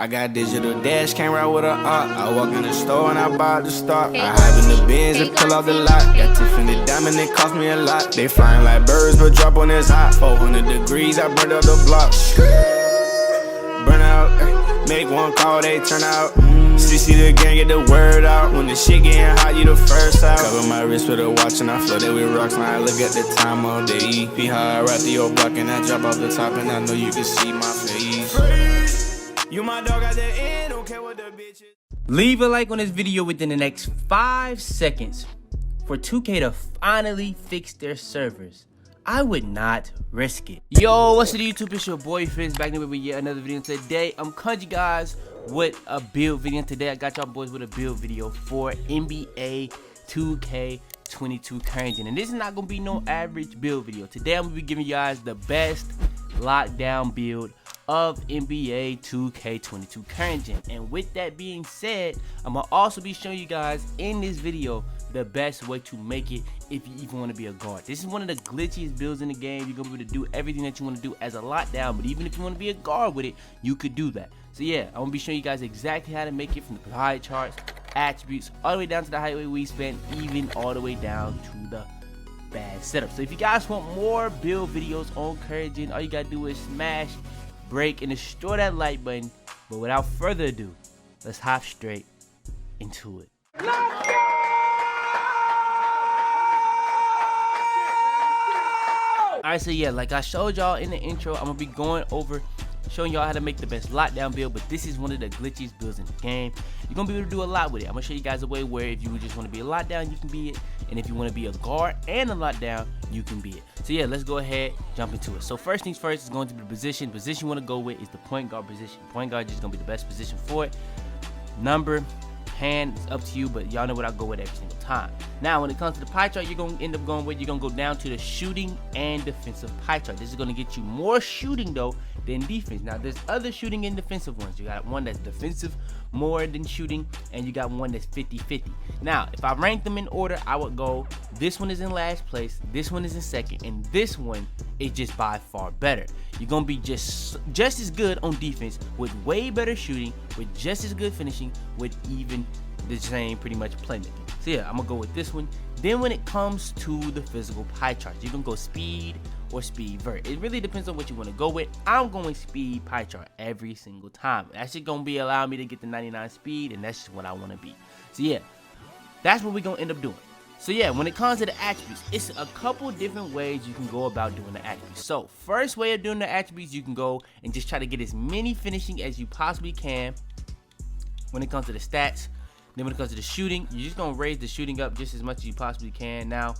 I got digital dash, can't ride with a op. I walk in the store and I buy the stock. I hide in the bins and pull out the lot. Got Tiffany diamond, it cost me a lot. They flying like birds, but drop on this hot. 400 degrees, I burned out the block. Burn out, make one call, they turn out. CC the gang, get the word out. When the shit getting hot, you the first out. Cover my wrist with a watch and I flood it with rocks. Now I look at the time all day. Be high, I ride through your block and I drop off the top. And I know you can see my face. You my dog at the end, don't care what the bitch is. Leave a like on this video within the next 5 seconds for 2K to finally fix their servers. I would not risk it. Yo, what's up YouTube? It's your boy Fizz back with yet another video. Today I'm coming you guys with a build video. Today I got y'all boys with a build video for NBA 2K22 current gen. And this is not gonna be no average build video. Today I'm gonna be giving you guys the best lockdown build of NBA 2K22 current gen. And with that being said, I'm gonna also be showing you guys in this video the best way to make it if you even want to be a guard. This is one of the glitchiest builds in the game. You're gonna be able to do everything that you want to do as a lockdown, but even if you want to be a guard with it, you could do that. So yeah, I'm gonna be showing you guys exactly how to make it from the high charts, attributes, all the way down to the highway wingspan, even all the way down to the bad setup. So if you guys want more build videos on current gen, all you gotta do is smash, break, and destroy that like button. But without further ado, let's hop straight into it. Alright, so yeah, like I showed y'all in the intro, I'm gonna be going over showing y'all how to make the best lockdown build, but this is one of the glitchiest builds in the game. You're gonna be able to do a lot with it. I'm gonna show you guys a way where if you just want to be a lockdown, you can be it, and if you want to be a guard and a lockdown, you can be it. So yeah, let's go ahead, jump into it. So first things first is going to be the position. Position you want to go with is the point guard position. Point guard is just gonna be the best position for it. Number, hand, it's up to you, but y'all know what I go with every single time. Now when it comes to the pie chart, you're gonna end up going with, you're gonna go down to the shooting and defensive pie chart. This is gonna get you more shooting though than defense. Now there's other shooting and defensive ones. You got one that's defensive more than shooting, and you got one that's 50-50. Now if I rank them in order, I would go, this one is in last place, this one is in second, and this one is just by far better. You're gonna be just as good on defense with way better shooting, with just as good finishing, with even the same pretty much playmaking. So yeah, I'm gonna go with this one. Then when it comes to the physical pie chart, you're gonna go speed or speed vert. It really depends on what you want to go with. I'm going speed pie chart every single time. That's just gonna be allowing me to get the 99 speed, and that's just what I want to be. So yeah, that's what we're gonna end up doing. So yeah, when it comes to the attributes, it's a couple different ways you can go about doing the attributes. So first way of doing the attributes, you can go and just try to get as many finishing as you possibly can when it comes to the stats. Then when it comes to the shooting, you're just gonna raise the shooting up just as much as you possibly can. Now,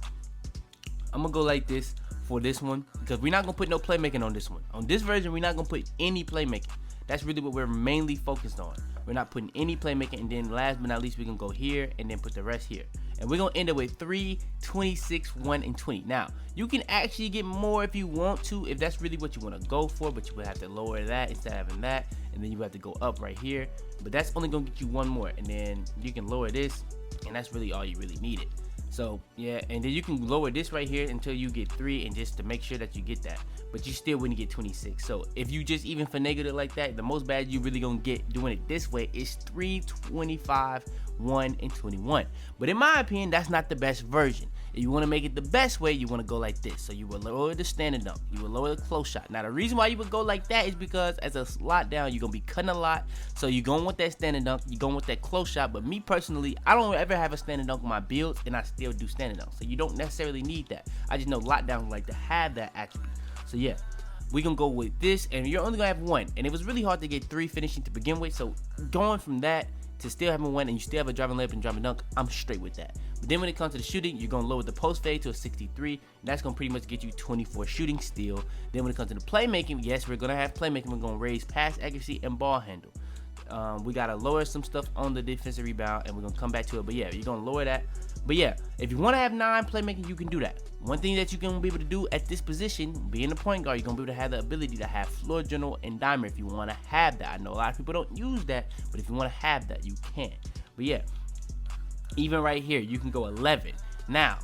I'm gonna go like this for this one, because we're not gonna put no playmaking on this one. On this version, we're not gonna put any playmaking. That's really what we're mainly focused on. We're not putting any playmaking, and then last but not least, we're gonna go here and then put the rest here. And we're gonna end up with 3, 26, 1, and 20. Now, you can actually get more if you want to, if that's really what you wanna go for, but you would have to lower that instead of having that, and then you have to go up right here. But that's only gonna get you one more, and then you can lower this, and that's really all you really needed. So yeah, and then you can lower this right here until you get 3, and just to make sure that you get that, but you still wouldn't get 26. So if you just even finagle it like that, the most bad you really gonna get doing it this way is 3, 25, 1, and 21. But in my opinion, that's not the best version. If you want to make it the best way, you want to go like this. So you will lower the standing dunk, you will lower the close shot. Now the reason why you would go like that is because as a lockdown, you're gonna be cutting a lot, so you're going with that standing dunk, you're going with that close shot. But me personally, I don't ever have a standing dunk on my builds, and I still do standing dunk, so you don't necessarily need that. I just know lockdowns like to have that attribute. So yeah, we gonna go with this, and you're only gonna have 1, and it was really hard to get 3 finishing to begin with. So going from that to still having 1, and you still have a driving layup and driving dunk, I'm straight with that. But then when it comes to the shooting, you're gonna lower the post fade to a 63, and that's gonna pretty much get you 24 shooting still. Then when it comes to the playmaking, yes, we're gonna have playmaking. We're gonna raise pass accuracy and ball handle. We gotta lower some stuff on the defensive rebound, and we're gonna come back to it. But yeah, you're gonna lower that. But yeah, if you want to have 9 playmaking, you can do that. One thing that you're gonna be able to do at this position, being a point guard, you're gonna be able to have the ability to have floor general and dimer if you want to have that. I know a lot of people don't use that, but if you want to have that, you can. But yeah, even right here, you can go 11. Now,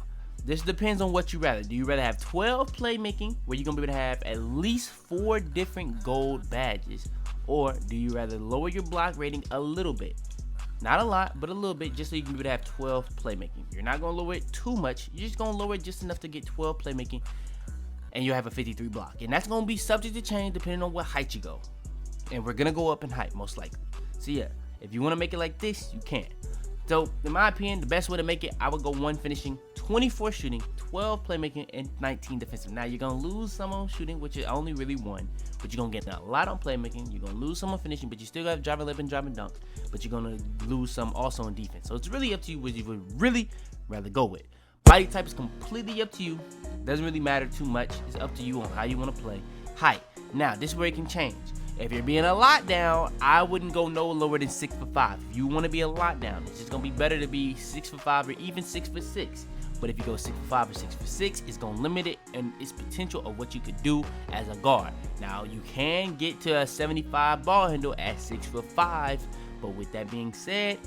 this depends on what you rather. Do you rather have 12 playmaking, where you're gonna be able to have at least 4 different gold badges, Or do you rather lower your block rating a little bit? Not a lot, but a little bit, just so you can be able to have 12 playmaking. You're not going to lower it too much. You're just going to lower it just enough to get 12 playmaking, and you'll have a 53 block. And that's going to be subject to change depending on what height you go. And we're going to go up in height, most likely. So yeah, if you want to make it like this, you can. So in my opinion, the best way to make it, I would go 1 finishing, 24 shooting, 12 playmaking, and 19 defensive. Now you're going to lose some on shooting, which is only really 1, but you're going to get a lot on playmaking. You're going to lose some on finishing, but you still got to drive a lip and drive and dunk, but you're going to lose some also on defense. So it's really up to you what you would really rather go with. Body type is completely up to you. Doesn't really matter too much. It's up to you on how you want to play. Height. Now this is where it can change. If you're being a lockdown, I wouldn't go no lower than 6'5". If you want to be a lockdown, it's just gonna be better to be 6'5" or even 6'6". But if you go 6'5" or 6'6", it's gonna limit it and its potential of what you could do as a guard. Now you can get to a 75 ball handle at 6'5", but with that being said,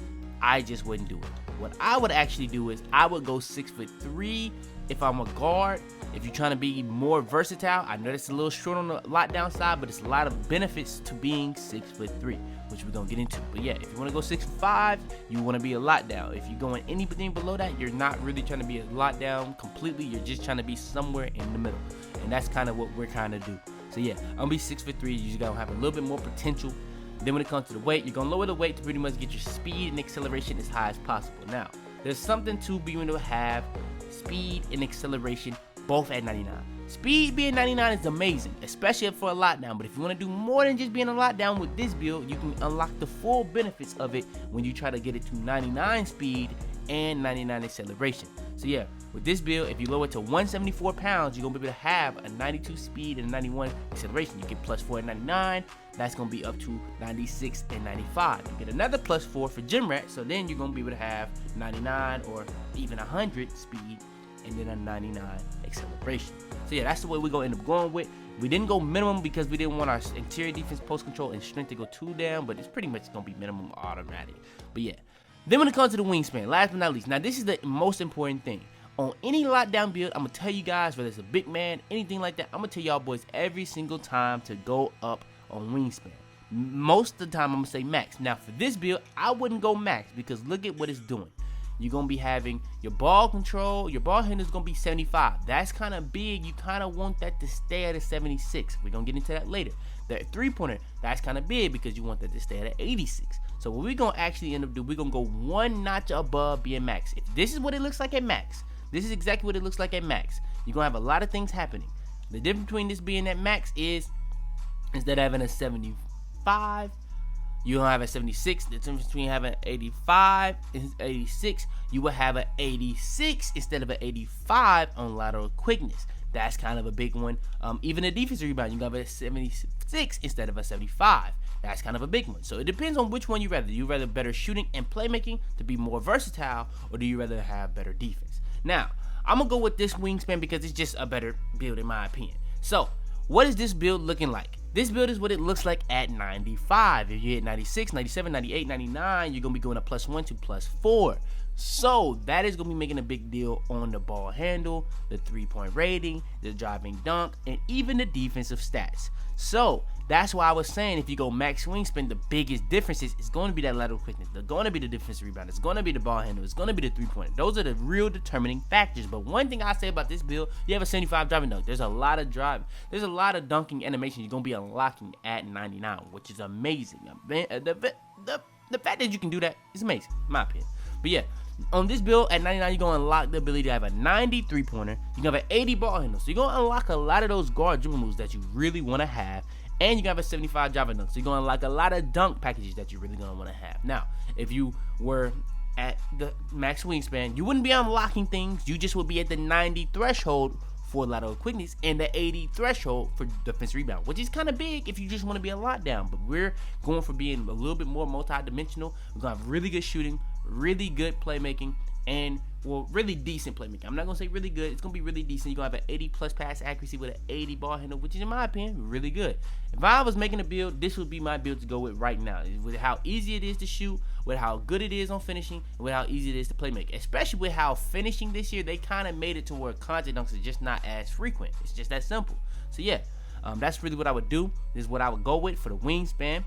I just wouldn't do it. What I would actually do is I would go 6'3" if I'm a guard. If you're trying to be more versatile, I know it's a little short on the lockdown side, but it's a lot of benefits to being 6'3", which we're gonna get into. But yeah, if you want to go 6'5", you want to be a lockdown. If you're going anything below that, you're not really trying to be a lockdown completely. You're just trying to be somewhere in the middle, and that's kind of what we're trying to do. So yeah, I'm gonna be 6'3". You just gotta have a little bit more potential. Then when it comes to the weight, you're gonna lower the weight to pretty much get your speed and acceleration as high as possible. Now, there's something to being able to have speed and acceleration both at 99. Speed being 99 is amazing, especially for a lockdown. But if you want to do more than just being a lockdown with this build, you can unlock the full benefits of it when you try to get it to 99 speed and 99 acceleration. So yeah, with this build, if you lower it to 174 pounds, you're gonna be able to have a 92 speed and a 91 acceleration. You get +4 at 99. That's gonna be up to 96 and 95. You get another +4 for gym rat, so then you're gonna be able to have 99 or even 100 speed and then a 99 acceleration. So yeah, that's the way we're gonna end up going with. We didn't go minimum because we didn't want our interior defense, post control, and strength to go too down, but it's pretty much gonna be minimum automatic. But yeah, then when it comes to the wingspan, last but not least, now this is the most important thing. On any lockdown build, I'm gonna tell you guys, whether it's a big man, anything like that, I'm gonna tell y'all boys every single time to go up on wingspan. Most of the time, I'm gonna say max. Now for this build, I wouldn't go max because look at what it's doing. You're going to be having your ball control, your ball handle is going to be 75. That's kind of big. You kind of want that to stay at a 76. We're going to get into that later. That three-pointer, that's kind of big because you want that to stay at an 86. So what we're going to actually end up doing, we're going to go 1 notch above being max. If this is what it looks like at max, this is exactly what it looks like at max. You're going to have a lot of things happening. The difference between this being at max is, instead of having a 75, you don't have a 76. The difference between having 85 and 86, you will have an 86 instead of an 85 on lateral quickness. That's kind of a big one. Even a defensive rebound, you have a 76 instead of a 75. That's kind of a big one. So it depends on which one you rather. Do you rather better shooting and playmaking to be more versatile, or do you rather have better defense? Now, I'm going to go with this wingspan because it's just a better build in my opinion. So, what is this build looking like? This build is what it looks like at 95. If you hit 96, 97, 98, 99, you're going to be going to +1 to +4. So that is going to be making a big deal on the ball handle, the 3-point rating, the driving dunk, and even the defensive stats. So that's why I was saying if you go max wingspan, the biggest difference is going to be that lateral quickness. They're going to be the defensive rebound. It's going to be the ball handle. It's going to be the 3-pointer. Those are the real determining factors. But one thing I say about this build, you have a 75 driving dunk. There's a lot of There's a lot of dunking animation you're going to be unlocking at 99, which is amazing. The fact that you can do that is amazing, in my opinion. But yeah, on this build at 99, you're going to unlock the ability to have a 93 pointer. You can have an 80 ball handle. So you're going to unlock a lot of those guard dribble moves that you really want to have. And you can have a 75 driving dunk. So you're going to unlock a lot of dunk packages that you're really going to want to have. Now, if you were at the max wingspan, you wouldn't be unlocking things. You just would be at the 90 threshold for lateral quickness and the 80 threshold for defensive rebound, which is kind of big if you just want to be a lockdown. But we're going for being a little bit more multi-dimensional. We're going to have really good shooting, really good playmaking, and well, really decent playmaking. I'm not going to say really good. It's going to be really decent. You're going to have an 80 plus pass accuracy with an 80 ball handle, which is, in my opinion, really good. If I was making a build, this would be my build to go with right now. With how easy it is to shoot, with how good it is on finishing, and with how easy it is to play make. Especially with how finishing this year, they kind of made it to where contact dunks is just not as frequent. It's just that simple. So yeah, that's really what I would do. This is what I would go with for the wingspan.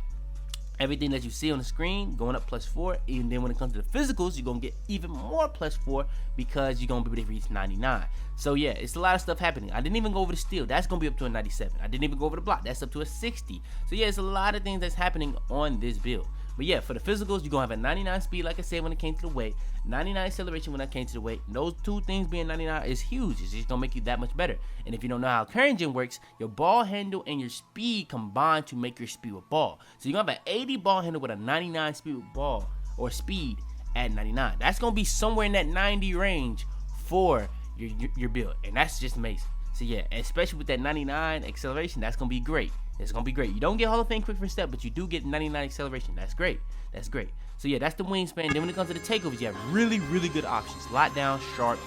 everything that you see on the screen going up +4, and then when it comes to the physicals, you're gonna get even more +4 because you're gonna be able to reach 99. So yeah, it's a lot of stuff happening. I didn't even go over the steal, that's gonna be up to a 97. I didn't even go over the block, that's up to a 60. So yeah, it's a lot of things that's happening on this build. But yeah, for the physicals, you're gonna have a 99 speed, like I said, when it came to the weight, 99 acceleration when it came to the weight. Those two things being 99 is huge. It's just gonna make you that much better. And if you don't know how current gen works, your ball handle and your speed combine to make your speed with ball. So you're gonna have an 80 ball handle with a 99 speed with ball, or speed at 99. That's gonna be somewhere in that 90 range for your build, and that's just amazing. So yeah, especially with that 99 acceleration, that's gonna be great. It's gonna be great. You don't get Hall of Fame quick first step, but you do get 99 acceleration. That's great. That's great. So yeah, that's the wingspan. Then when it comes to the takeovers, you have really, really good options. Lockdown, sharp,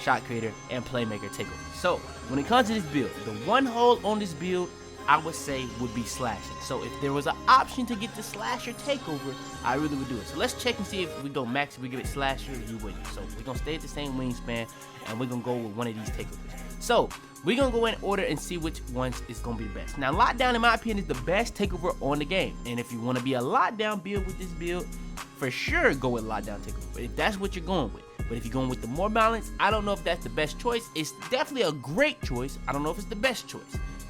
shot creator, and playmaker takeover. So when it comes to this build, the one hole on this build, I would say, would be slashing. So if there was an option to get the slasher takeover, I really would do it. So let's check and see if we go max, if we give it slasher, you wouldn't. So we're gonna stay at the same wingspan, and we're gonna go with one of these takeovers. So we're gonna go in order and see which ones is gonna be the best. Now, lockdown, in my opinion, is the best takeover on the game. And if you want to be a lockdown build with this build, for sure go with lockdown takeover, if that's what you're going with. But if you're going with the more balance, I don't know if that's the best choice. It's definitely a great choice. I don't know if it's the best choice.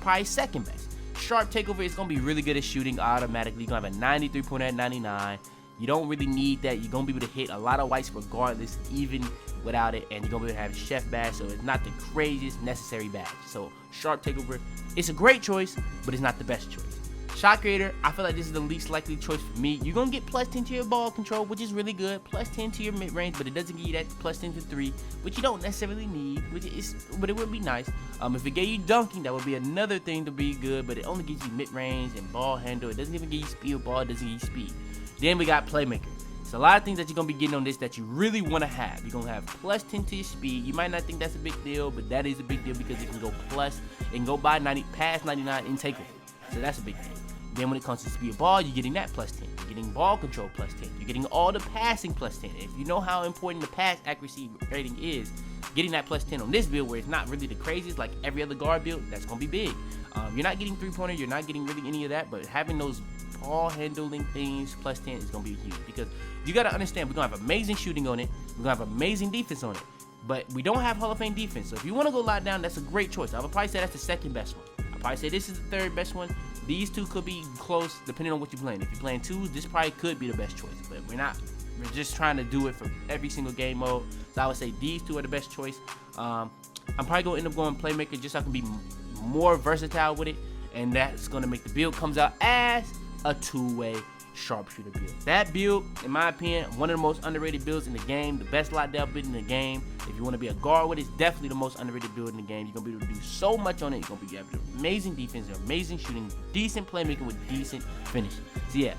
Probably second best. Sharp takeover is gonna be really good at shooting automatically. You're gonna have a 93 pointer at 99. You don't really need that. You're gonna be able to hit a lot of whites regardless, even without it, and you're gonna be able to have a chef badge, so it's not the craziest necessary badge. So sharp takeover, it's a great choice, but it's not the best choice. Shot creator, I feel like this is the least likely choice for me. You're gonna get +10 to your ball control, which is really good, +10 to your mid range, but it doesn't give you that +10 to 3, which you don't necessarily need, but it would be nice. If it gave you dunking, that would be another thing to be good, but it only gives you mid range and ball handle. It doesn't even give you speed with ball, it doesn't give you speed. Then we got playmaker. It's a lot of things that you're gonna be getting on this that you really want to have. You're gonna have +10 to your speed. You might not think that's a big deal, but that is a big deal because it can go by 90 past 99 in takeover. So that's a big thing. Then when it comes to speed of ball, you're getting that +10. You're getting ball control +10. You're getting all the passing +10. If you know how important the pass accuracy rating is, getting that +10 on this build where it's not really the craziest like every other guard build, that's gonna be big. You're not getting 3-pointer, you're not getting really any of that, but having those ball handling things +10 is gonna be huge because you gotta understand we're gonna have amazing shooting on it, we're gonna have amazing defense on it, but we don't have Hall of Fame defense. So if you want to go lockdown, that's a great choice. I would probably say that's the second best one. I'd probably say this is the third best one. These two could be close depending on what you're playing. If you're playing twos, this probably could be the best choice, but we're just trying to do it for every single game mode. So I would say these two are the best choice. I'm probably gonna end up going playmaker just so I can be more versatile with it, and that's gonna make the build comes out as a two-way sharpshooter build. That build, in my opinion, one of the most underrated builds in the game, the best lockdown build in the game. If you want to be a guard with it, it's definitely the most underrated build in the game. You're gonna be able to do so much on it. You're gonna be able to do amazing defense, amazing shooting, decent playmaking with decent finishing. So yeah,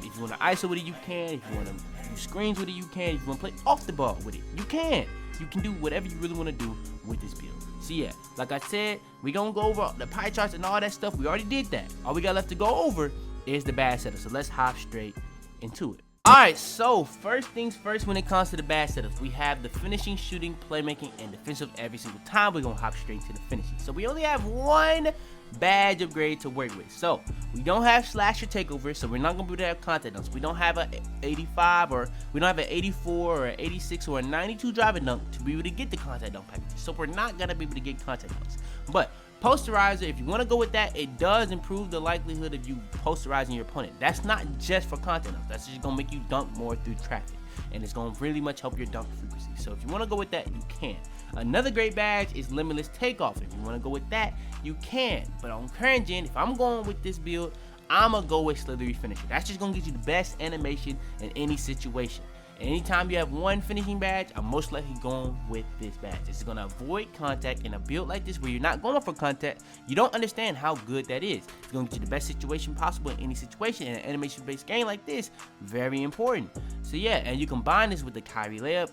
if you want to ISO with it, you can. If you want to do screens with it, you can. If you want to play off the ball with it, you can. You can do whatever you really want to do with this build. So yeah, like I said, we're gonna go over the pie charts and all that stuff. We already did that. All we got left to go over is the bad setup. So let's hop straight into it. Alright, so first things first, when it comes to the bad setups, we have the finishing, shooting, playmaking, and defensive every single time. We're gonna hop straight to the finishing. So we only have one badge upgrade to work with. So we don't have slasher takeover, so we're not gonna be able to have contact dunks. We don't have a 85, or we don't have an 84 or an 86 or a 92 driving dunk to be able to get the contact dunk package. So we're not gonna be able to get contact dunks. But posterizer, if you want to go with that, it does improve the likelihood of you posterizing your opponent. That's not just for contact dunks. That's just gonna make you dunk more through traffic, and it's gonna really much help your dunk frequency. So if you want to go with that, you can. Another great badge is limitless takeoff. If you want to go with that, you can. But on current gen, if I'm going with this build, I'm gonna go with slithery finisher. That's just gonna get you the best animation in any situation. Anytime you have one finishing badge, I'm most likely going with this badge. It's going to avoid contact. In a build like this where you're not going for contact, you don't understand how good that is. It's going to get you the best situation possible in any situation. In an animation-based game like this, very important. So yeah, and you combine this with the Kyrie layup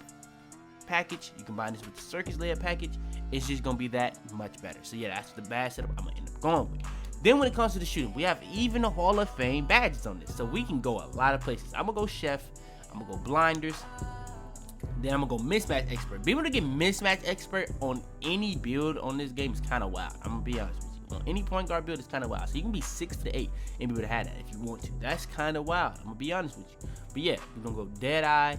package. You combine this with the Circus layup package. It's just going to be that much better. So yeah, that's the bad setup I'm going to end up going with. Then when it comes to the shooting, we have even a Hall of Fame badges on this. So we can go a lot of places. I'm going to go Chef. I'm gonna go blinders, then I'm gonna go mismatch expert. Being able to get mismatch expert on any build on this game is kind of wild. I'm gonna be honest with you. On any point guard build, it's kind of wild. So you can be 6'8" and be able to have that if you want to. That's kind of wild. I'm gonna be honest with you. But yeah, we're gonna go Deadeye.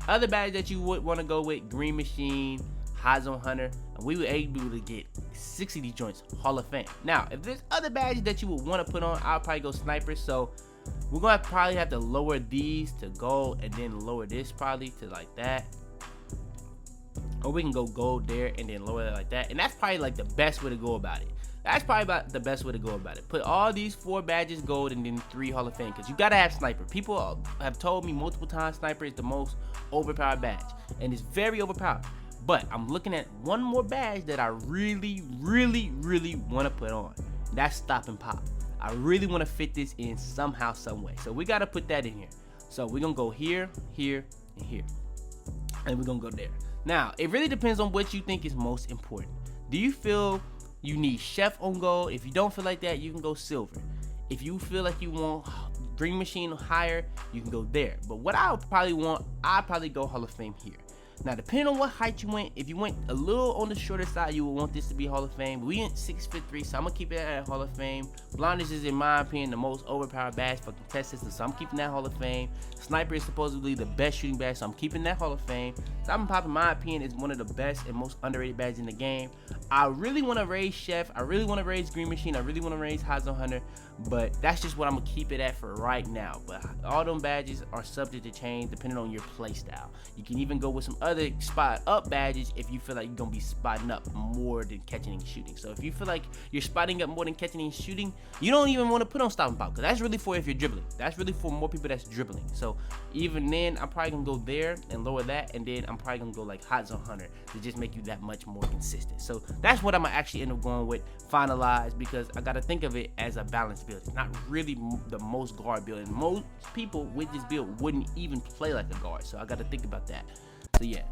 Other badges that you would want to go with: Green Machine, High Zone Hunter, and we were able to get 6 of these joints Hall of Fame. Now, if there's other badges that you would want to put on, I'll probably go Sniper. So we're gonna probably have to lower these to gold, and then lower this probably to like that. Or we can go gold there and then lower it like that. And that's probably like the best way to go about it. That's probably about the best way to go about it. Put all these 4 badges gold and then 3 Hall of Fame, because you gotta have Sniper. People have told me multiple times Sniper is the most overpowered badge, and it's very overpowered. But I'm looking at one more badge that I really want to put on. That's Stop and Pop. I really want to fit this in somehow, some way. So we gotta put that in here. So we're gonna go here, here, and here, and we're gonna go there. Now, it really depends on what you think is most important. Do you feel you need Chef on gold? If you don't feel like that, you can go silver. If you feel like you want Green Machine higher, you can go there. But what I would probably want, I'd probably go Hall of Fame here. Now, depending on what height you went, if you went a little on the shorter side, you would want this to be Hall of Fame. We went 6'3", so I'm gonna keep it at Hall of Fame. Blindness is, in my opinion, the most overpowered badge for contestants, so I'm keeping that Hall of Fame. Sniper is supposedly the best shooting badge, so I'm keeping that Hall of Fame. Stop and Pop, in my opinion, is one of the best and most underrated badges in the game. I really want to raise Chef. I really want to raise Green Machine. I really want to raise High Zone Hunter, but that's just what I'm gonna keep it at for right now. But all them badges are subject to change depending on your play style. You can even go with some other spot up badges if you feel like you're gonna be spotting up more than catching and shooting. So if you feel like you're spotting up more than catching and shooting, you don't even want to put on Stop and Pop, because that's really for if you're dribbling. That's really for more people that's dribbling. So even then, I'm probably gonna go there and lower that, and then I'm probably gonna go like Hot Zone Hunter to just make you that much more consistent. So that's what I'm gonna actually end up going with, finalize, because I gotta think of it as a balanced build. It's not really the most guard build, and most people with this build wouldn't even play like a guard. So I gotta think about that. So yeah.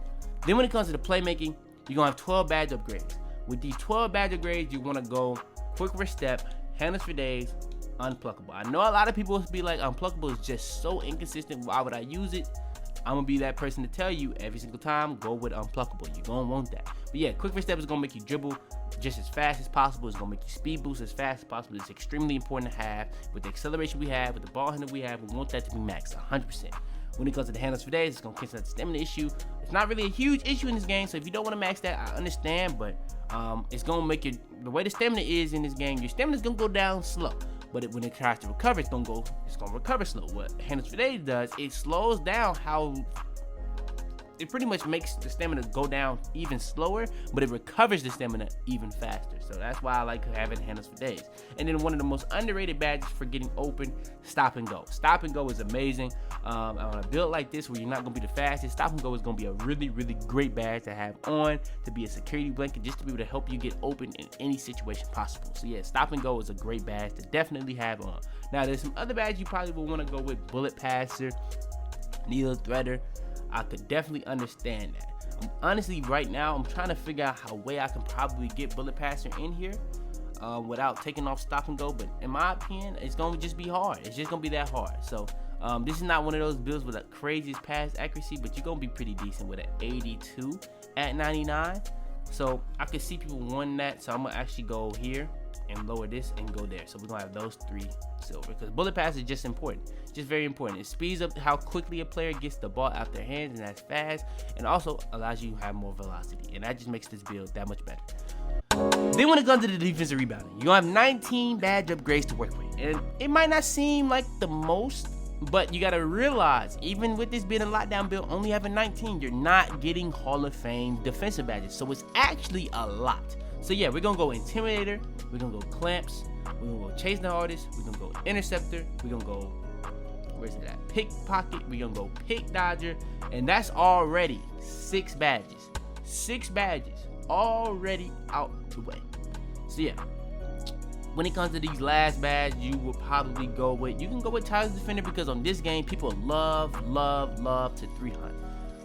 Then when it comes to the playmaking, you're gonna have 12 badge upgrades. With these 12 badge upgrades, you wanna go quick first step, handles for days, unpluckable. I know a lot of people will be like, unpluckable is just so inconsistent, why would I use it? I'm gonna be that person to tell you every single time, go with unpluckable. You're gonna want that. But yeah, quick first step is gonna make you dribble just as fast as possible. It's gonna make you speed boost as fast as possible. It's extremely important to have. With the acceleration we have, with the ball handle we have, we want that to be maxed 100%. When it comes to the handles for days, it's gonna cancel that stamina issue. It's not really a huge issue in this game, so if you don't want to max that, I understand, but it's gonna make it, the way the stamina is in this game, your stamina's gonna go down slow. But when it tries to recover, it's gonna recover slow. What handles for days does, it slows down how, it pretty much makes the stamina go down even slower, but it recovers the stamina even faster. So that's why I like having handles for days. And then one of the most underrated badges for getting open, Stop and Go. Stop and Go is amazing. On a build like this where you're not gonna be the fastest, Stop and Go is gonna be a really great badge to have on, to be a security blanket, just to be able to help you get open in any situation possible. So yeah, Stop and Go is a great badge to definitely have on. Now there's some other badges you probably will want to go with: Bullet Passer, Needle Threader. I could definitely understand that. Honestly, right now, I'm trying to figure out how way I can probably get Bullet Passer in here without taking off Stop and Go. But in my opinion, it's going to just be hard. It's just going to be that hard. So this is not one of those builds with the craziest pass accuracy, but you're going to be pretty decent with an 82 at 99. So I could see people wanting that. So I'm going to actually go here and lower this and go there. So we're gonna have those 3 silver, because Bullet Pass is just important, just very important. It speeds up how quickly a player gets the ball out their hands, and that's fast, and also allows you to have more velocity, and that just makes this build that much better. Then when it comes to the defensive rebounding, you're gonna have 19 badge upgrades to work with, and it might not seem like the most, but you gotta realize, even with this being a lockdown build, only having 19, you're not getting Hall of Fame defensive badges, so it's actually a lot. So yeah, we're gonna go Intimidator, we're gonna go Clamps, we're gonna go Chase the Hardest, we're gonna go Interceptor, we're gonna go, where's it at, Pickpocket, we're gonna go Pick Dodger, and that's already 6 badges. 6 badges already out the way. So yeah, when it comes to these last badges, you will probably go with, you can go with Tireless Defender, because on this game, people love to 300.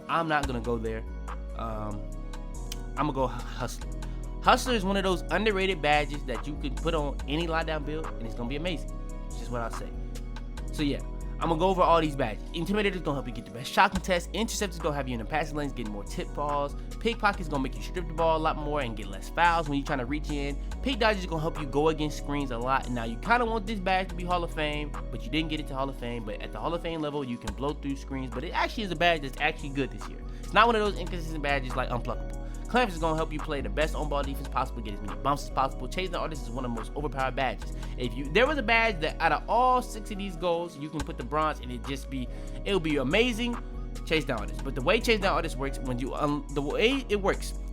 I'm not gonna go there. I'm gonna go Hustler. Hustler is one of those underrated badges that you can put on any lockdown build, and it's gonna be amazing. It's just what I'll say. So yeah, I'm I'm gonna go over all these badges. Intimidator's gonna help you get the best shot contest. Interceptor's gonna have you in the passing lanes getting more tip balls. Pickpocket's gonna make you strip the ball a lot more and get less fouls when you're trying to reach in. Pick dodger's gonna help you go against screens a lot. And now you kind of want this badge to be Hall of Fame, but you didn't get it to Hall of Fame. But at the Hall of Fame level, you can blow through screens. But it actually is a badge that's actually good this year. It's not one of those inconsistent badges like Unpluckable. Clamps is gonna help you play the best on-ball defense possible, get as many bumps as possible. Chasing the artist is one of the most overpowered badges. There was a badge that out of all 6 of these goals, you can put the bronze and it'll be amazing. Chase down artist, but the way chase down artist works, when you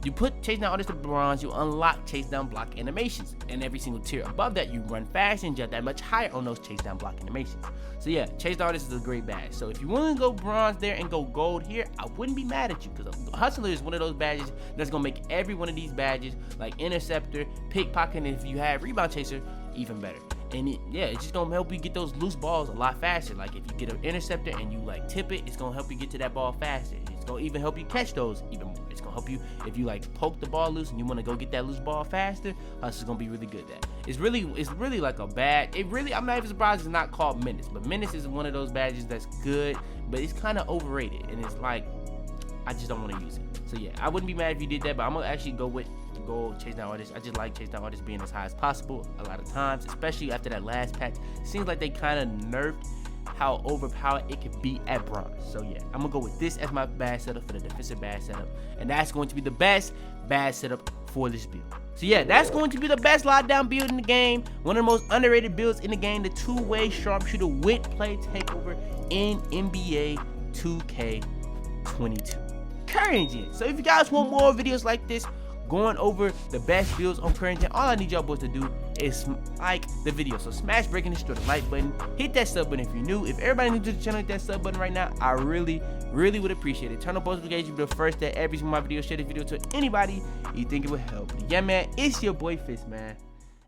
you put chase down artist to bronze, you unlock chase down block animations, and every single tier above that, you run fast and jump that much higher on those chase down block animations. So yeah, chase down artist is a great badge. So if you want to go bronze there and go gold here, I wouldn't be mad at you, because Hustler is one of those badges that's gonna make every one of these badges like Interceptor, Pickpocket, and if you have Rebound Chaser, even better. And it's just gonna help you get those loose balls a lot faster. Like if you get an interceptor and you like tip it, it's gonna help you get to that ball faster. It's gonna even help you catch those even more. It's gonna help you if you like poke the ball loose and you want to go get that loose ball faster. Hustler's gonna be really good at that. It's really like a bad. I'm not even surprised it's not called Menace, but Menace is one of those badges that's good, but it's kind of overrated, and it's like I just don't want to use it. So yeah, I wouldn't be mad if you did that, but I'm gonna actually go with gold chase down artists. I just like chase down artists being as high as possible a lot of times, especially after that last patch. It seems like they kind of nerfed how overpowered it could be at bronze. So yeah, I'm gonna go with this as my badge setup for the defensive badge setup, and that's going to be the best badge setup for this build. So yeah, that's going to be the best lockdown build in the game, one of the most underrated builds in the game, the two-way sharpshooter with play takeover in NBA 2K22 current gen. So if you guys want more videos like this, going over the best builds on current gen, all I need y'all boys to do is like the video. So smash breaking destroy the like button, hit that sub button if you're new. If everybody new to the channel, hit that sub button right now. I really would appreciate it. Turn on post notifications, be the first that every single my video. Share the video to anybody you think it would help. Yeah, man, it's your boy Fitz, man,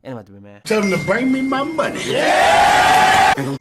and I'm about to be, man. Tell them to bring me my money. Yeah.